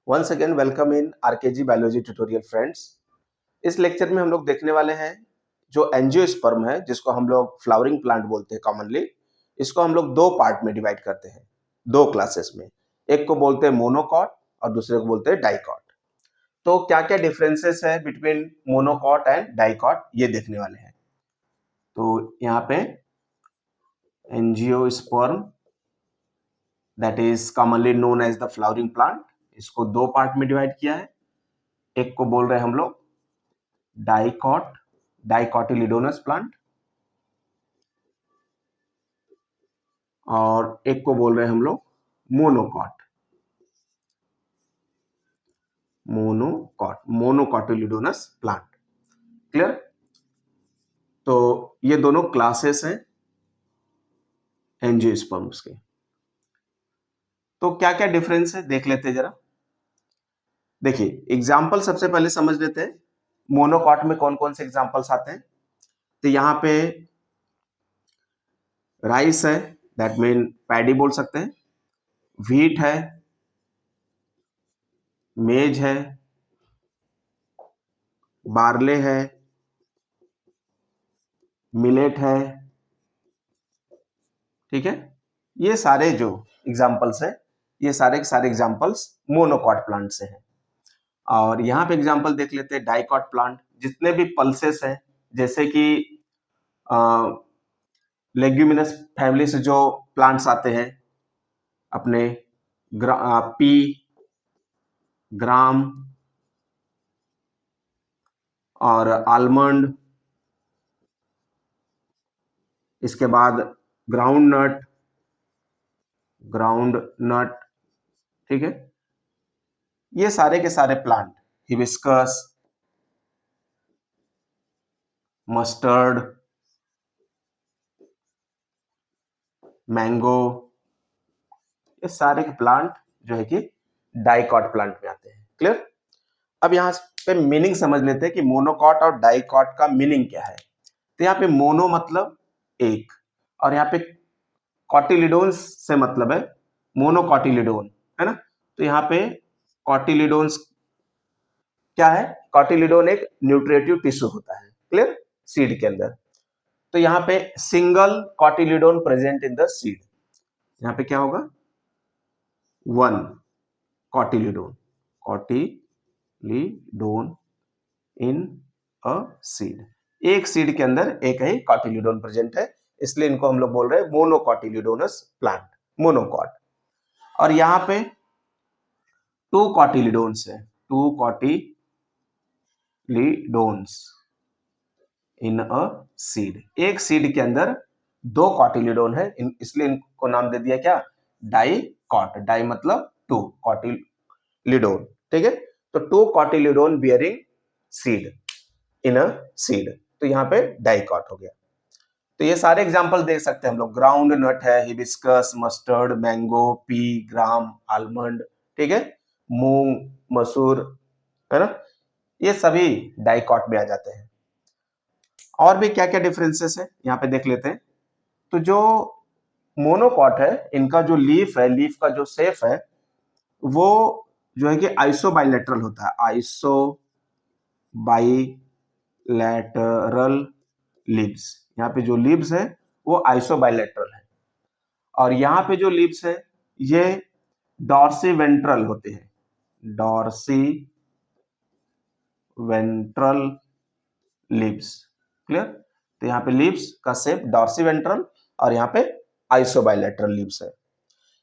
Once again welcome in RKG biology tutorial friends. इस lecture में हम लोग देखने वाले हैं जो एंजियोस्पर्म है, जिसको हम लोग फ्लावरिंग प्लांट बोलते हैं कॉमनली। इसको हम लोग दो पार्ट में डिवाइड करते हैं, दो क्लासेस में। एक को बोलते हैं मोनोकॉट और दूसरे को बोलते हैं डाइकॉट। तो क्या क्या डिफरेंसेस है बिटवीन मोनोकॉट एंड डाइकॉट, ये देखने वाले हैं। तो यहाँ पे angiosperm that is commonly known as the flowering plant, इसको दो पार्ट में डिवाइड किया है। एक को बोल रहे हैं हम लोग डाइकॉट, डाइकॉटिलिडोनस प्लांट, और एक को बोल रहे हैं हम लोग मोनोकॉट, मोनोकॉटिलिडोनस प्लांट। क्लियर? तो ये दोनों क्लासेस हैं एंजियोस्पर्म्स के। तो क्या क्या डिफरेंस है देख लेते हैं जरा। देखिए, एग्जाम्पल सबसे पहले समझ लेते हैं मोनोकॉट में कौन कौन से एग्जाम्पल्स आते हैं। तो यहाँ पे राइस है, दैट मीन पैडी बोल सकते हैं, व्हीट है, मेज है, बार्ले है, मिलेट है। ठीक है, ये सारे जो एग्जाम्पल्स है, ये सारे के सारे एग्जाम्पल्स मोनोकॉट प्लांट से हैं। और यहाँ पे एग्जाम्पल देख लेते हैं डाइकॉट प्लांट। जितने भी पल्सेस हैं, जैसे कि लेग्यूमिनस फैमिली से जो प्लांट्स आते हैं अपने, पी, ग्राम और आलमंड, इसके बाद ग्राउंड नट, ठीक है, ये सारे के सारे प्लांट, हिबिस्कस, मस्टर्ड, मैंगो, ये सारे के प्लांट जो है कि डाइकॉट प्लांट में आते हैं। क्लियर? अब यहाँ पे मीनिंग समझ लेते हैं कि मोनोकॉट और डाइकॉट का मीनिंग क्या है। तो यहाँ पे मोनो मतलब एक, और यहाँ पे कॉटिलिडोन्स से मतलब है मोनोकॉटिलिडोन, है ना। तो यहाँ पे कॉटिलिडोन्स क्या है? कॉटिलिडोन एक न्यूट्रिटिव टिश्यू होता है, क्लियर, सीड के अंदर। तो यहाँ पे single cotyledon present in the seed, यहाँ पे क्या होगा? One cotyledon, cotyledon in a seed, एक सीड के अंदर एक ही कॉटिलिडोन प्रेजेंट है, इसलिए इनको हम लोग बोल रहे हैं मोनोकॉटिलिडोनस प्लांट, मोनोकॉट। और यहाँ पे टू कॉटिलिडोन्स है, टू कॉटिलिडोन्स इन अ सीड, एक सीड के अंदर दो कॉटिलिडोन है, इसलिए इनको नाम दे दिया क्या? डाइकॉट। डाई मतलब टू, कॉटिलिडोन, ठीक है। तो two cotyledon bearing seed in a seed, तो यहाँ पे डाइकॉट हो गया। तो ये सारे एग्जांपल देख सकते हैं हम लोग, ग्राउंड नट है, हिबिस्कस, मस्टर्ड, मैंगो, पी, ग्राम, आलमंड, ठीक है, मूंग, मसूर, है ना, ये सभी डाइकॉट में आ जाते हैं। और भी क्या क्या डिफरेंसेस है यहाँ पे देख लेते हैं। तो जो मोनोकॉट है, इनका जो लीफ है, लीफ का जो शेप है, वो जो है कि आइसो बाइलेटरल होता है, आइसो बाइलेटरल लीव्स। यहाँ पे जो लीव्स है वो आइसो बाइलेटरल है, और यहाँ पे जो लीव्स है ये डॉर्सी वेंट्रल होते हैं, डॉर्सी वेंट्रल लीव्स। क्लियर? तो यहाँ पे लीव्स का शेप डॉर्सी वेंट्रल, और यहाँ पे आइसो बाइलेटरल लीव्स है।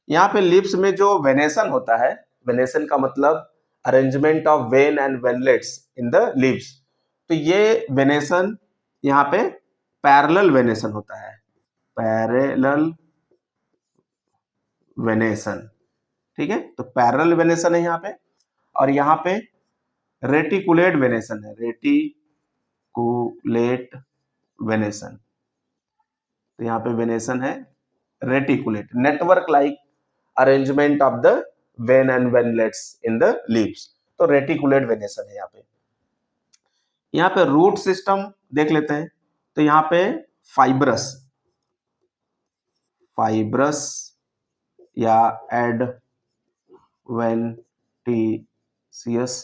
यहाँ पे लीव्स में जो वेनेसन होता है, वेनेसन का मतलब arrangement of when and veinlets in the leaves, तो ये वेनेसन यहाँ पे पैरेलल वेनेसन होता है, पैरेलल वेनेसन, ठीक है। तो पैरेलल वेनेसन है यहाँ पे, और यहाँ पे रेटिकुलेट वेनेसन है, रेटिकुलेट वेनेसन। तो यहाँ पे वेनेसन है reticulate, network like arrangement of the when and veinlets in the leaves, तो रेटिकुलेट वेनेसन है यहाँ पे। यहाँ पे रूट सिस्टम देख लेते हैं। तो यहाँ पे फाइब्रस, फाइब्रस या एडवेंटिशियस CS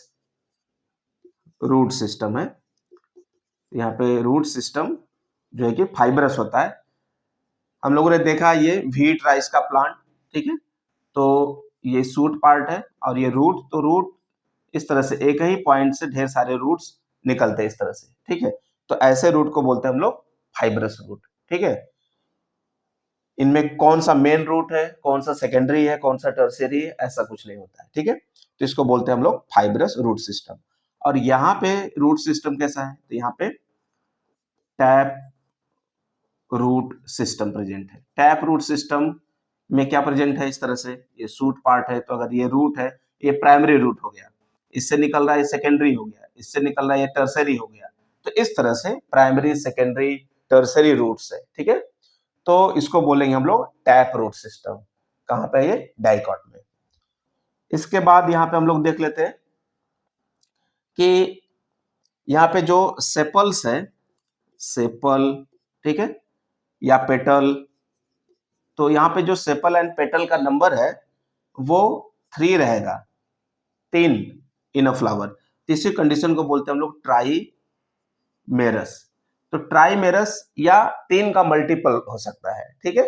रूट सिस्टम है। यहाँ पे रूट सिस्टम जो है कि फाइब्रस होता है। हम लोगों ने देखा ये व्हीट राइस का प्लांट, ठीक है, तो ये शूट पार्ट है और ये रूट, तो रूट इस तरह से एक ही पॉइंट से ढेर सारे रूट्स निकलते हैं इस तरह से, ठीक है। तो ऐसे रूट को बोलते हैं हम लोग फाइब्रस रूट, ठीक है। इनमें कौन सा मेन रूट है, कौन सा सेकेंडरी है, कौन सा टर्शियरी है, ऐसा कुछ नहीं होता है, ठीक है। तो इसको बोलते हैं हम लोग फाइब्रस रूट सिस्टम। और यहाँ पे रूट सिस्टम कैसा है, तो यहाँ पे टैप रूट सिस्टम प्रेजेंट है। टैप रूट सिस्टम में क्या प्रेजेंट है, इस तरह से ये शूट पार्ट है, तो अगर ये रूट है, ये प्राइमरी रूट हो गया, इससे निकल रहा है सेकेंडरी हो गया, इससे निकल रहा है ये टर्सरी हो गया। तो इस तरह से प्राइमरी, सेकेंडरी, टर्सरी रूट्स है, ठीक है। तो इसको बोलेंगे हम लोग टैप रूट सिस्टम। कहां पे, ये डाइकॉट में। इसके बाद यहां पे हम लोग देख लेते हैं कि यहाँ पे जो सेपल्स है, सेपल, ठीक है, या पेटल, तो यहाँ पे जो सेपल एंड पेटल का नंबर है वो 3 रहेगा, 3 इन अ फ्लावर। इसी कंडीशन को बोलते हैं हम लोग ट्राइमेरस। तो ट्राइमेरस या 3 का मल्टीपल हो सकता है, ठीक है।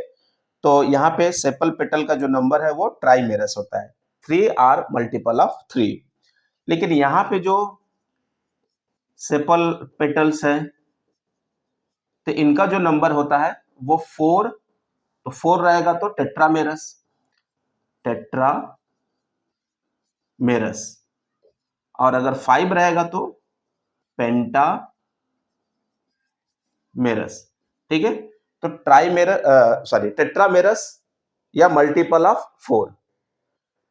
तो यहाँ पे सेपल पेटल का जो नंबर है वो ट्राइमेरस होता है, 3 आर मल्टीपल ऑफ 3। लेकिन यहाँ पे जो सेपल पेटल्स है, तो इनका जो नंबर होता है वो 4, तो 4 रहेगा तो टेट्रामेरस, टेट्रामेरस। और अगर 5 रहेगा तो पेंटामेरस, ठीक है। तो टेट्रामेरस या मल्टीपल ऑफ 4,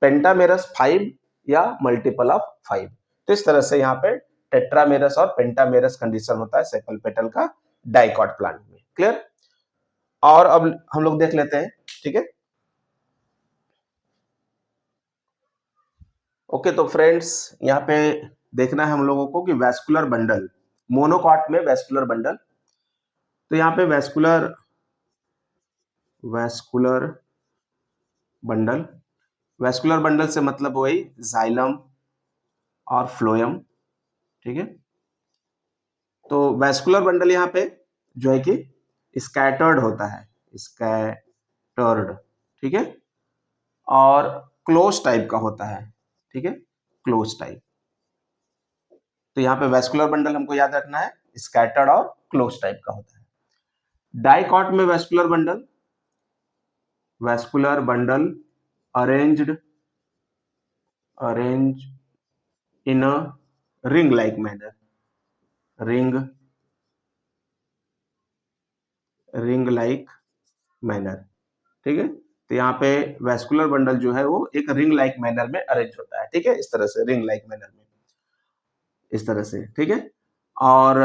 पेंटामेरस 5 या मल्टीपल ऑफ 5। तो इस तरह से यहाँ पे टेट्रामेरस और पेंटामेरस कंडीशन होता है सेपल पेटल का डाइकॉट प्लांट में। क्लियर। और अब हम लोग देख लेते हैं, ठीक है। ओके, तो फ्रेंड्स यहाँ पे देखना है हम लोगों को कि वैस्कुलर बंडल, मोनोकॉट में वैस्कुलर बंडल। तो यहाँ पे वैस्कुलर बंडल, वैस्कुलर बंडल से मतलब वही जाइलम और फ्लोएम, ठीक है। तो वैस्कुलर बंडल यहाँ पे जो है कि स्कैटर्ड होता है, स्कैटर्ड, ठीक है, और क्लोज टाइप का होता है, ठीक है, क्लोज टाइप। तो यहाँ पे वैस्कुलर बंडल हमको याद रखना है स्कैटर्ड और क्लोज टाइप का होता है। डाइकॉट में vascular bundle arrange in a ring like manner, ring like manner, ठीक है। तो यहाँ पे वैस्कुलर बंडल जो है वो एक रिंग लाइक मैनर में अरेंज होता है, ठीक है, इस तरह से रिंग लाइक मैनर में, इस तरह से, ठीक है। और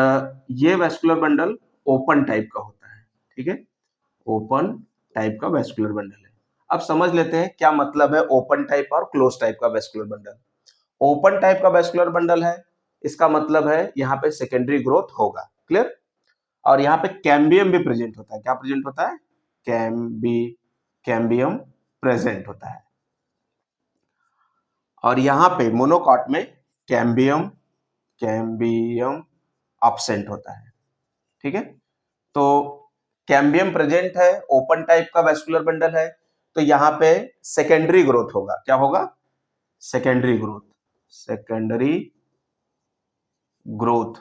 ये वैस्कुलर बंडल ओपन टाइप का होता है, ठीक है, ओपन टाइप का वैस्कुलर बंडल है। अब समझ लेते हैं क्या मतलब है ओपन टाइप और क्लोज टाइप का वैस्कुलर बंडल। ओपन टाइप का वैस्कुलर बंडल है, इसका मतलब है यहाँ पे सेकेंडरी ग्रोथ होगा। क्लियर। और यहाँ पे कैम्बियम भी प्रेजेंट होता है। क्या प्रेजेंट होता है, कैम्बियम प्रेजेंट होता है। और यहाँ पे मोनोकॉट में कैम्बियम एब्सेंट होता है, ठीक है। तो कैम्बियम प्रेजेंट है, ओपन टाइप का वैस्कुलर बंडल है, तो यहाँ पे सेकेंडरी ग्रोथ होगा। क्या होगा, सेकेंडरी ग्रोथ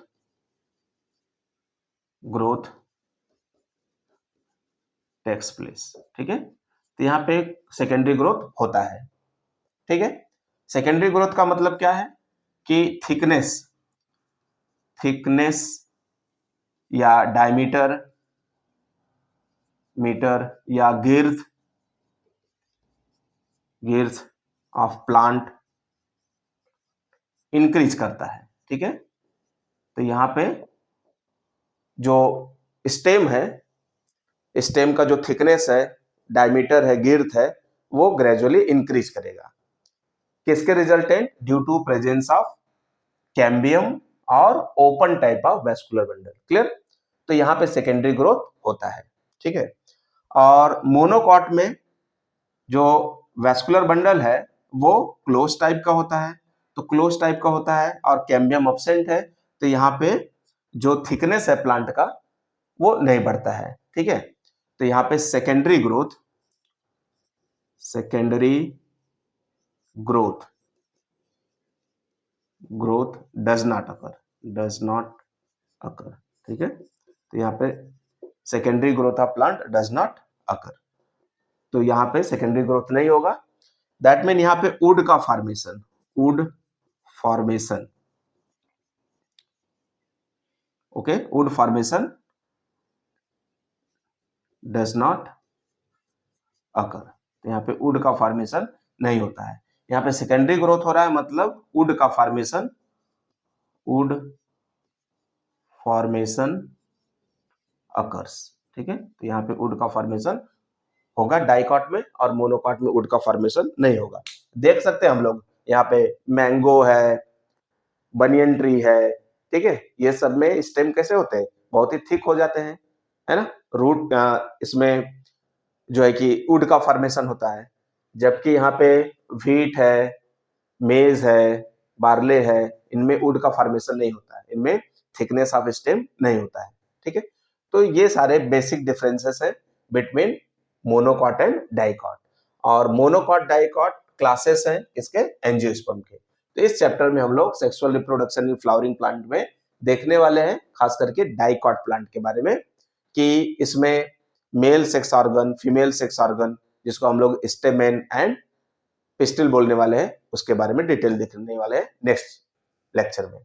टेक्स प्लेस, ठीक है। तो यहाँ पे सेकेंडरी ग्रोथ होता है, ठीक है। सेकेंडरी ग्रोथ का मतलब क्या है कि थिकनेस या डायमीटर, मीटर या गिर्थ ऑफ प्लांट इंक्रीज करता है, ठीक है। तो यहाँ पे जो स्टेम है, स्टेम का जो थिकनेस है, डायमीटर है, गिर्थ है, वो ग्रेजुअली इंक्रीज करेगा। किसके resultant, due to presence of cambium और open type of vascular bundle. Clear. तो यहाँ पे सेकेंडरी ग्रोथ होता है, ठीक है। और मोनोकॉट में जो वैस्कुलर बंडल है वो क्लोज टाइप का होता है, तो क्लोज टाइप का होता है और कैम्बियम एब्सेंट है, तो यहाँ पे जो थिकनेस है प्लांट का वो नहीं बढ़ता है। ठीक है, तो यहाँ पे secondary growth does not occur. ठीक है, तो यहाँ पे secondary growth of plant does not occur, तो यहाँ पे सेकेंडरी ग्रोथ नहीं होगा। दैट मीन यहाँ पे would formation okay, would formation does not occur, तो यहाँ पे वुड का फॉर्मेशन नहीं होता है। यहाँ पे सेकेंडरी ग्रोथ हो रहा है, मतलब वुड फॉर्मेशन अकर्स। ठीक है, तो यहाँ पे वुड का फॉर्मेशन होगा डाइकॉट में, और मोनोकॉट में वुड का फॉर्मेशन नहीं होगा। देख सकते हैं हम लोग यहाँ पे मैंगो है, बनियन ट्री है, ठीक है, ये सब में स्टेम कैसे होते हैं, बहुत ही थिक हो जाते हैं, है ना। रूट इसमें जो है कि वुड का फॉर्मेशन होता है, जबकि यहाँ पे व्हीट है, मेज है, बार्ले है, इनमें वुड का फॉर्मेशन नहीं होता है, इनमें थिकनेस ऑफ स्टेम नहीं होता है। ठीक है, तो ये सारे बेसिक डिफरेंसेस है बिटवीन मोनोकॉट एंड डाइकॉट, और मोनोकॉट डाइकॉट क्लासेस हैं इसके एंजियोस्पर्म के। तो इस चैप्टर में हम लोग sexual reproduction in flowering plant में देखने वाले हैं, खास करके डाइकॉट प्लांट के बारे में, कि इसमें male sex organ, female sex organ, जिसको हम लोग स्टेमेन एंड पिस्टिल बोलने वाले हैं, उसके बारे में डिटेल देखने वाले हैं नेक्स्ट लेक्चर में।